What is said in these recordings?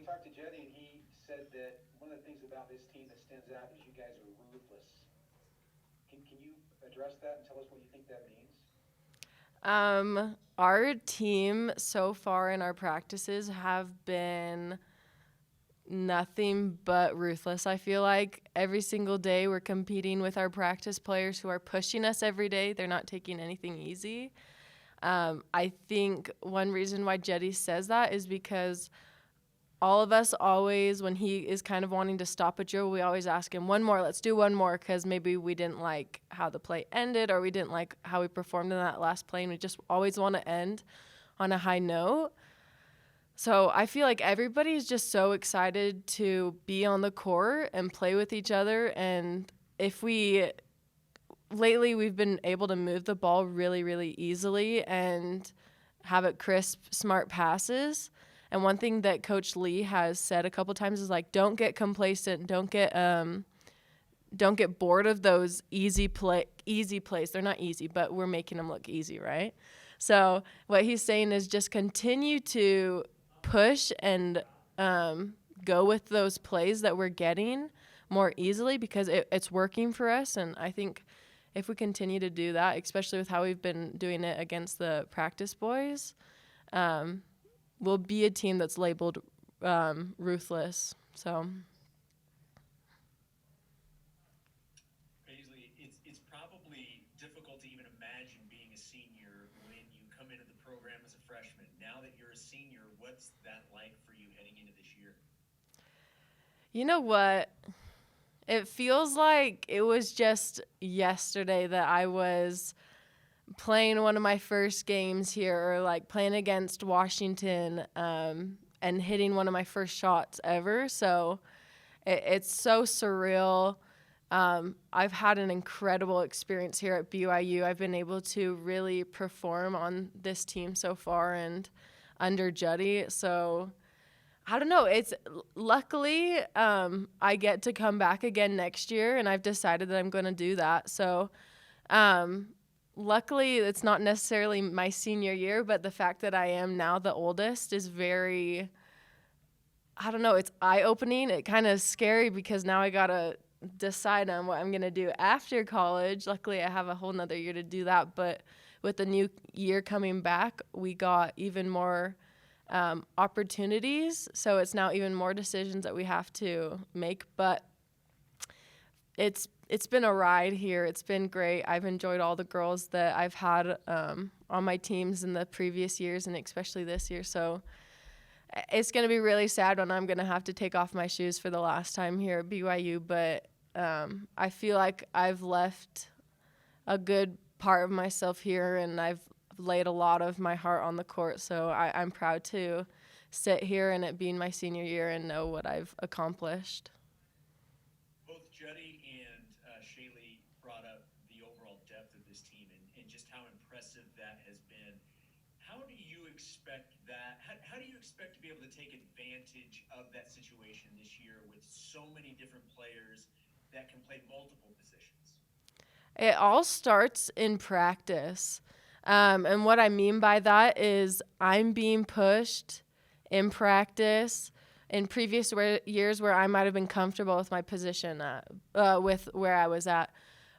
we talked to Jetty, and he said that one of the things about this team that stands out is you guys are ruthless. Can you address that and tell us what you think that means? Our team so far in our practices have been nothing but ruthless. I feel like every single day we're competing with our practice players who are pushing us every day. They're not taking anything easy. I think one reason why Jetty says that is because all of us always, when he is kind of wanting to stop a drill, we always ask him, one more, let's do one more, because maybe we didn't like how the play ended or we didn't like how we performed in that last play, and we just always want to end on a high note. So I feel like everybody's just so excited to be on the court and play with each other. And lately we've been able to move the ball really, really easily and have it crisp, smart passes. And one thing that Coach Lee has said a couple times is like, don't get complacent, don't get bored of those easy plays. They're not easy, but we're making them look easy, right? So what he's saying is just continue to push and go with those plays that we're getting more easily because it's working for us. And I think if we continue to do that, especially with how we've been doing it against the practice boys, we'll be a team that's labeled ruthless. So. Paisley, it's probably difficult to even imagine being a senior when you come into the program as a freshman. Now that you're a senior, what's that like for you heading into this year? You know what? It feels like it was just yesterday that I was playing one of my first games here, or like playing against Washington and hitting one of my first shots ever. So it's so surreal. I've had an incredible experience here at BYU. I've been able to really perform on this team so far and under Juddy. So I don't know. It's luckily I get to come back again next year, and I've decided that I'm going to do that. So luckily it's not necessarily my senior year, but the fact that I am now the oldest is very, I don't know, it's eye-opening. It kind of scary because now I got to decide on what I'm going to do after college. Luckily I have a whole nother year to do that, but with the new year coming back, we got even more opportunities. So it's now even more decisions that we have to make. But it's been a ride here. It's been great. I've enjoyed all the girls that I've had on my teams in the previous years and especially this year. So it's going to be really sad when I'm going to have to take off my shoes for the last time here at BYU. But I feel like I've left a good part of myself here, and I've laid a lot of my heart on the court. So I'm proud to sit here and it being my senior year and know what I've accomplished. Both Juddy and Shaylee brought up the overall depth of this team and just how impressive that has been. How do you expect that? How do you expect to be able to take advantage of that situation this year with so many different players that can play multiple positions? It all starts in practice. And what I mean by that is I'm being pushed in practice in previous years where I might have been comfortable with my position with where I was at.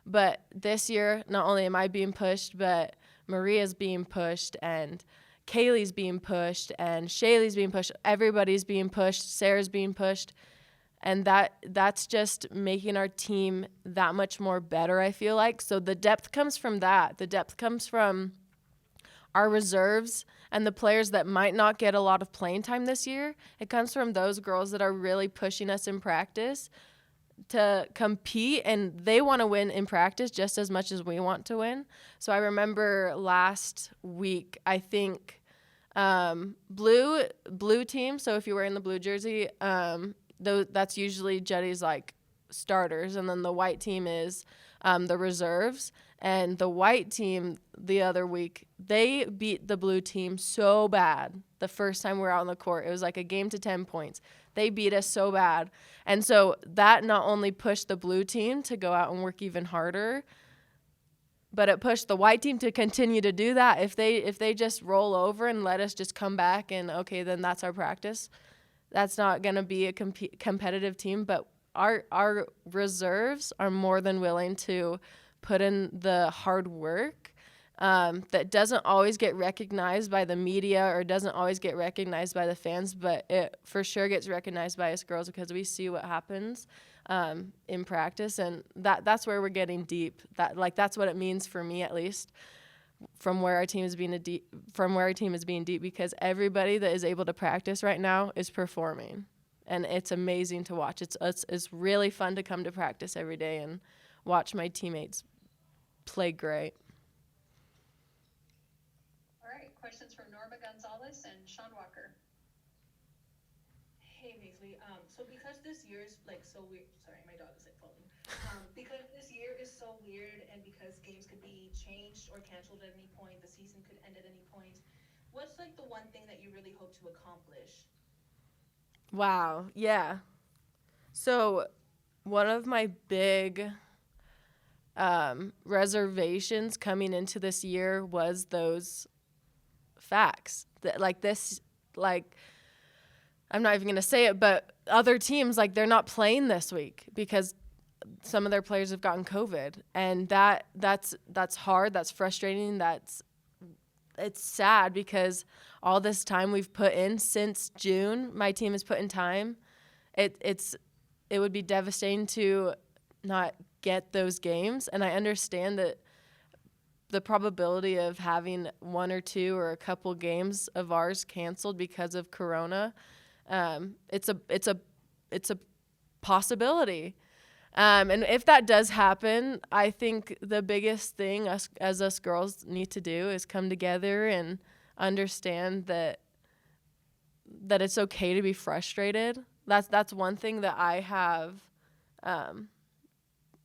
But this year, not only am I being pushed, but Maria's being pushed and Kaylee's being pushed and Shaylee's being pushed. Everybody's being pushed. Sarah's being pushed. And that's just making our team that much more better, I feel like. So the depth comes from that. The depth comes from our reserves and the players that might not get a lot of playing time this year. It comes from those girls that are really pushing us in practice to compete, and they want to win in practice just as much as we want to win. So I remember last week, I think blue team, so if you're wearing the blue jersey, that's usually Jetty's like starters, and then the white team is the reserves. And the white team the other week, they beat the blue team so bad the first time we were out on the court. It was like a game to 10 points. They beat us so bad. And so that not only pushed the blue team to go out and work even harder, but it pushed the white team to continue to do that. If they just roll over and let us just come back and, okay, then that's our practice, that's not going to be a competitive team, but our reserves are more than willing to put in the hard work that doesn't always get recognized by the media or doesn't always get recognized by the fans, but it for sure gets recognized by us girls because we see what happens in practice, and that's where we're getting deep. That's what it means for me, at least, from where our team is being deep, because everybody that is able to practice right now is performing, and it's amazing to watch. It's really fun to come to practice every day and watch my teammates play great. All right, questions from Norma Gonzalez and Sean Walker. Hey Paisley, so because this year's like so weird, sorry, my dog is like falling. Because this year is so weird and because games could be changed or canceled at any point, the season could end at any point, what's like the one thing that you really hope to accomplish? Wow, yeah. So one of my big reservations coming into this year was those facts. I'm not even going to say it, but other teams, they're not playing this week because some of their players have gotten COVID. And that's hard, that's frustrating, it's sad because all this time we've put in since June, my team has put in time. It would be devastating to not get those games, and I understand that the probability of having one or two or a couple games of ours canceled because of Corona, it's a possibility. And if that does happen, I think the biggest thing us girls need to do is come together and understand that it's okay to be frustrated. That's one thing that I have,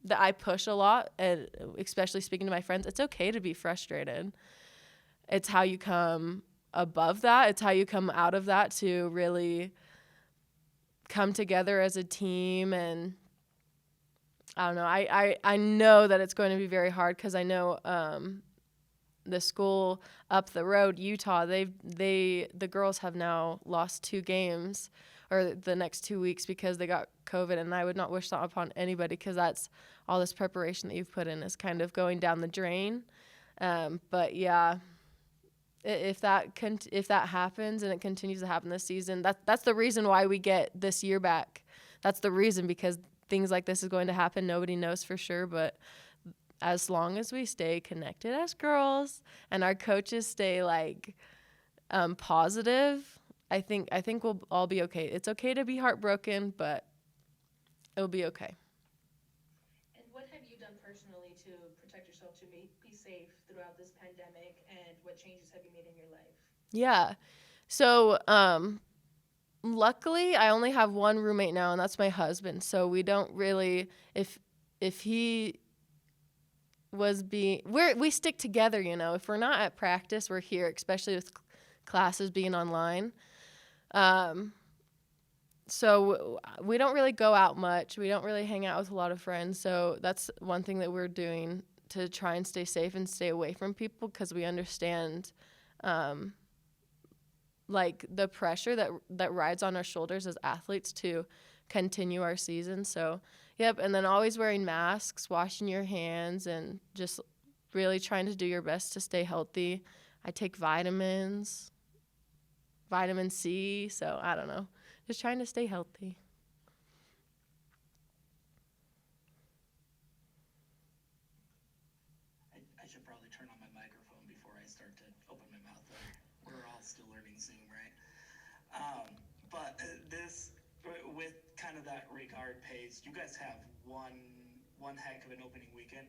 that I push a lot, and especially speaking to my friends. It's okay to be frustrated. It's how you come above that. It's how you come out of that to really come together as a team. And I don't know. I know that it's going to be very hard because I know the school up the road, Utah, the girls have now lost 2 games or the next 2 weeks because they got COVID, and I would not wish that upon anybody because that's all this preparation that you've put in is kind of going down the drain. But yeah, if that happens and it continues to happen this season, that's the reason why we get this year back. That's the reason, because things like this is going to happen. Nobody knows for sure, but as long as we stay connected as girls and our coaches stay positive, I think we'll all be okay. It's okay to be heartbroken, but it'll be okay. And what have you done personally to protect yourself to be safe throughout this pandemic, and what changes have you made in your life? Yeah. So, luckily I only have one roommate now, and that's my husband. So we don't really, if he was we stick together, if we're not at practice, we're here, especially with classes being online. So we don't really go out much. We don't really hang out with a lot of friends. So that's one thing that we're doing to try and stay safe and stay away from people, because we understand the pressure that rides on our shoulders as athletes to continue our season. So, yep, and then always wearing masks, washing your hands, and just really trying to do your best to stay healthy. I take vitamins, vitamin C, so I don't know. Just trying to stay healthy. I should probably turn on my microphone before I start to open my mouth. We're all still learning Zoom, right? But with kind of that regard, Paige, you guys have one heck of an opening weekend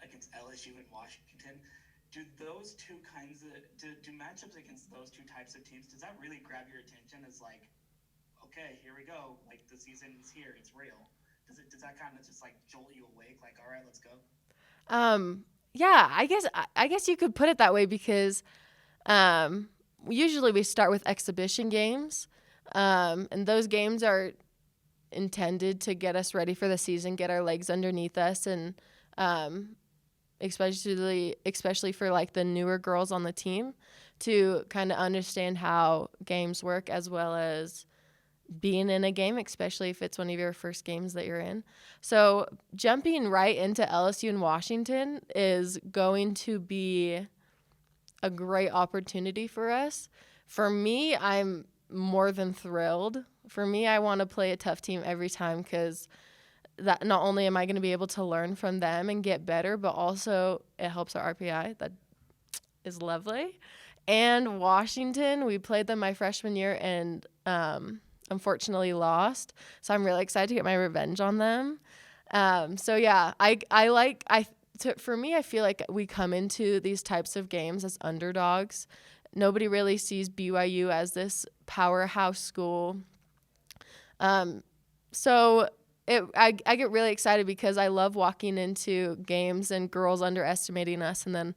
against LSU and Washington. Do those two kinds of do matchups against those two types of teams, does that really grab your attention as okay, here we go, the season's here, it's real? Does that kind of just jolt you awake, all right, let's go? Yeah, I guess you could put it that way, because usually we start with exhibition games, and those games are intended to get us ready for the season, get our legs underneath us, and especially for the newer girls on the team to kind of understand how games work, as well as being in a game, especially if it's one of your first games that you're in. So jumping right into LSU and Washington is going to be a great opportunity for us. For me, I'm more than thrilled. For me, I want to play a tough team every time because that not only am I going to be able to learn from them and get better, but also it helps our RPI. That is lovely. And Washington, we played them my freshman year and unfortunately lost. So I'm really excited to get my revenge on them. So yeah, for me, I feel like we come into these types of games as underdogs. Nobody really sees BYU as this powerhouse school. So I get really excited because I love walking into games and girls underestimating us, and then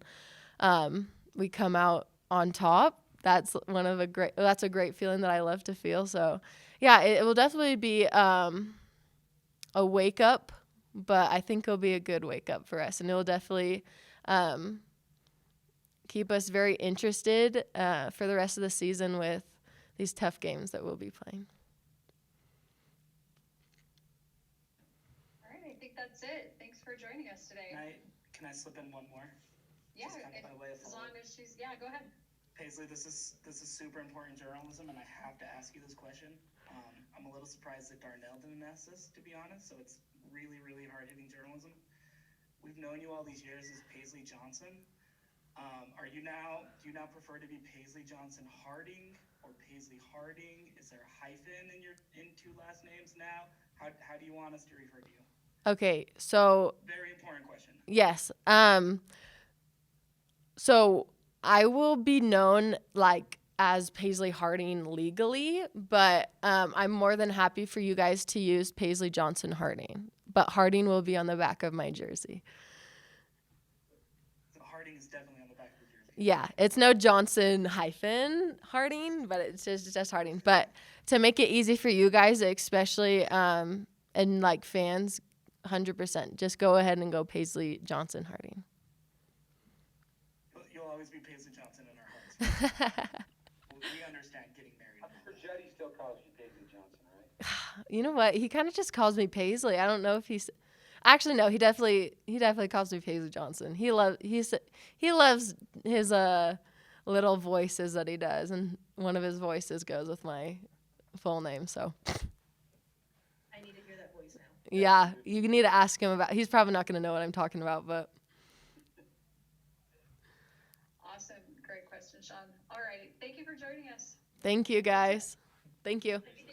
we come out on top. That's a great feeling that I love to feel. So yeah, it will definitely be a wake up, but I think it'll be a good wake up for us, and it will definitely keep us very interested for the rest of the season with these tough games that we'll be playing. All right, I think that's it. Thanks for joining us today. Can I slip in one more? Yeah, Just kind of by way of as follow-up. long as go ahead. Paisley, this is super important journalism, and I have to ask you this question. I'm a little surprised that Darnell didn't ask this, to be honest. So it's really, really hard-hitting journalism. We've known you all these years as Paisley Johnson. Do you now prefer to be Paisley Johnson-Harding or Paisley Harding? Is there a hyphen in two last names now? How do you want us to refer to you? Okay, so Very important question. yes. So I will be known as Paisley Harding legally, but I'm more than happy for you guys to use Paisley Johnson-Harding. But Harding will be on the back of my jersey. So Harding is definitely on the back of the jersey. Yeah, it's no Johnson hyphen Harding, but it's just Harding. But to make it easy for you guys, especially and fans, 100%, just go ahead and go Paisley Johnson-Harding. You'll always be Paisley Johnson in our hearts. We understand getting married. I'm sure Jetty still calls you Paisley Johnson, right? You know what? He kind of just calls me Paisley. I don't know if he's actually no. He definitely calls me Paisley Johnson. He loves his little voices that he does, and one of his voices goes with my full name. So I need to hear that voice now. yeah, you need to ask him about. He's probably not going to know what I'm talking about, but Awesome. Great question, Sean. All right. Thank you for joining us. thank you guys. Thank you. Thank you.